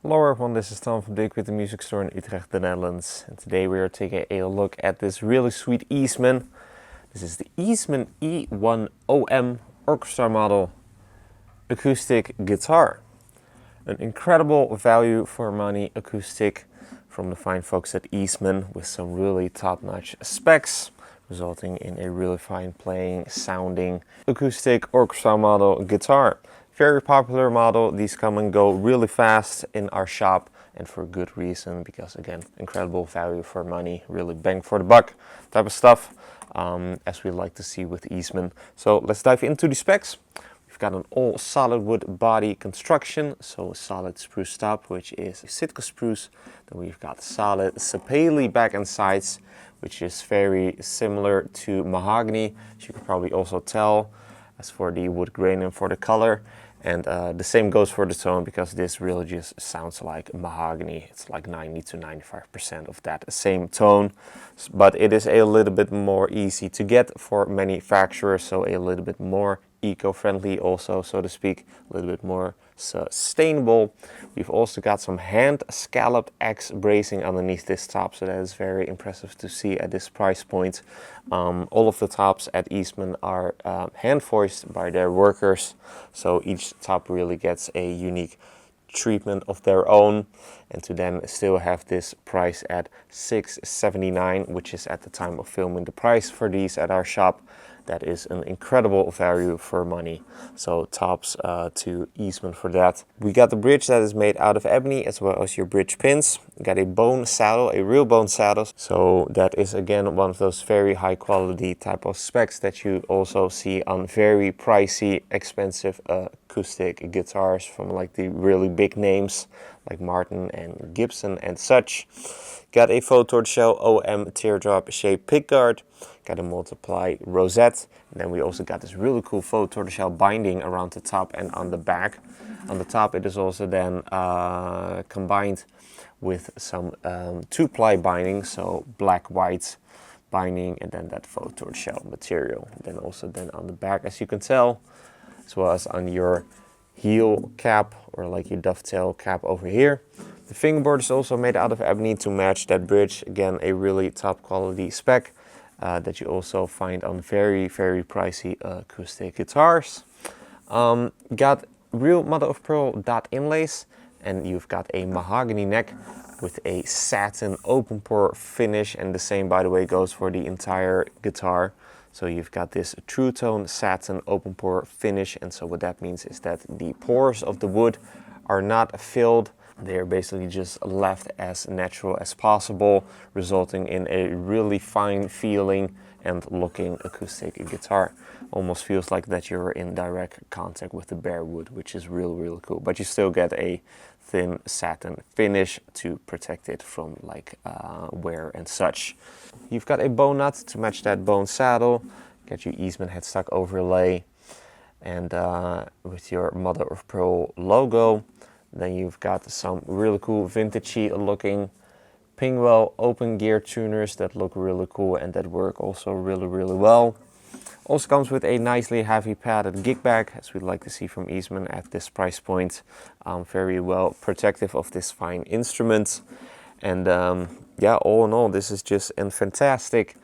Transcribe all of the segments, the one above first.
Hello everyone, this is Tom from Dirk Witte Music Store in Utrecht, the Netherlands. And today we are taking a look at this really sweet Eastman. This is the Eastman E1OM Orchestra model acoustic guitar. An incredible value for money acoustic from the fine folks at Eastman with some really top-notch specs, resulting in a really fine playing, sounding acoustic orchestra model guitar. Very popular model. These come and go really fast in our shop, and for good reason, because again, incredible value for money, really bang for the buck type of stuff, as we like to see with Eastman. So let's dive into the specs. We've got an all solid wood body construction, so a solid spruce top, which is Sitka spruce. Then we've got solid sapele back and sides, which is very similar to mahogany, as you can probably also tell, as for the wood grain and for the color. And the same goes for the tone, because this really just sounds like mahogany. It's like 90 to 95% of that same tone, but it is a little bit more easy to get for manufacturers, so a little bit more eco-friendly also, so to speak, a little bit more sustainable. We've also got some hand scalloped X bracing underneath this top, so that is very impressive to see at this price point. All of the tops at Eastman are hand voiced by their workers, so each top really gets a unique treatment of their own, and to then still have this price at $679, which is at the time of filming the price for these at our shop. That is an incredible value for money. So tops to Eastman for that. We got the bridge that is made out of ebony, as well as your bridge pins. We got a bone saddle, a real bone saddle. So that is again one of those very high quality type of specs that you also see on very pricey, expensive acoustic guitars from like the really big names like Martin and Gibson and such. Got a faux tortoiseshell OM teardrop shaped pickguard. Got a multiply rosette. And then we also got this really cool faux tortoiseshell binding around the top and on the back. On the top it is also then combined with some 2-ply binding, so black-white binding, and then that faux tortoiseshell material. And then also then on the back, as you can tell, as well as on your heel cap, or like your dovetail cap over here. The fingerboard is also made out of ebony to match that bridge. Again, a really top quality spec that you also find on very, very pricey acoustic guitars. Got real mother of pearl dot inlays, and you've got a mahogany neck with a satin open pore finish, and the same, by the way, goes for the entire guitar. So you've got this true tone satin open pore finish, and so what that means is that the pores of the wood are not filled. They're basically just left as natural as possible, resulting in a really fine feeling and looking acoustic guitar. Almost feels like that you're in direct contact with the bare wood, which is really cool. But you still get a thin satin finish to protect it from like wear and such. You've got a bone nut to match that bone saddle. Got your Eastman headstock overlay, and with your mother of pearl logo. Then you've got some really cool vintagey looking Pingwell open gear tuners that look really cool and that work also really well. Also comes with a nicely heavy padded gig bag, as we'd like to see from Eastman at this price point. Very well protective of this fine instrument. And yeah, all in all, this is just a fantastic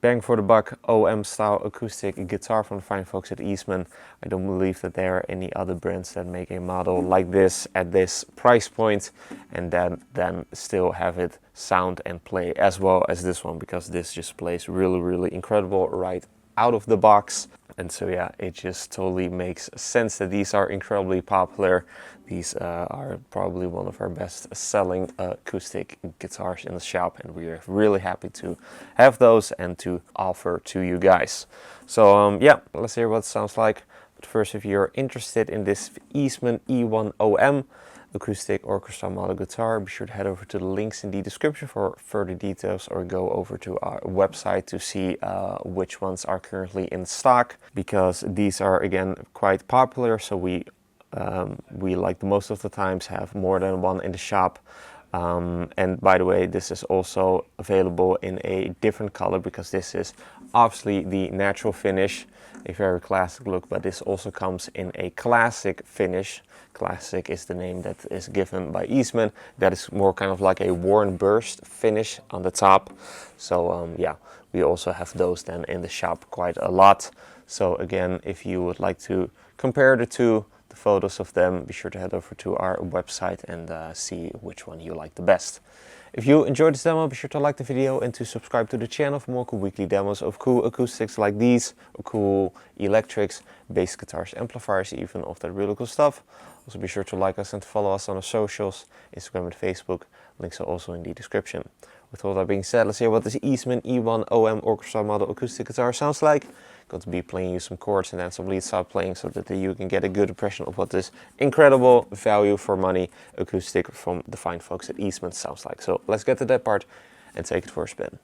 bang for the buck OM style acoustic guitar from the fine folks at Eastman. I don't believe that there are any other brands that make a model like this at this price point, and then still have it sound and play as well as this one, because this just plays really incredible right out of the box. And so yeah, it just totally makes sense that these are incredibly popular. These are probably one of our best selling acoustic guitars in the shop, and we are really happy to have those and to offer to you guys. So yeah, let's hear what it sounds like. But first, if you're interested in this Eastman E1OM acoustic orchestra model guitar, be sure to head over to the links in the description for further details, or go over to our website to see which ones are currently in stock, because these are again quite popular. So we like most of the times have more than one in the shop. And by the way, this is also available in a different color, because this is obviously the natural finish, a very classic look, but this also comes in a classic finish. Classic is the name that is given by Eastman. That is more kind of like a worn burst finish on the top. So yeah, we also have those then in the shop quite a lot. So again, if you would like to compare the two, the photos of them, be sure to head over to our website and see which one you like the best. If you enjoyed this demo, be sure to like the video and to subscribe to the channel for more cool weekly demos of cool acoustics like these, or cool electrics, bass guitars, amplifiers, even of that really cool stuff. Also be sure to like us and to follow us on our socials, Instagram and Facebook. Links are also in the description. With all that being said, let's hear what this Eastman E1OM Orchestra model acoustic guitar sounds like. Going to be playing you some chords and then some lead side playing so that you can get a good impression of what this incredible value for money acoustic from the fine folks at Eastman sounds like. So let's get to that part and take it for a spin.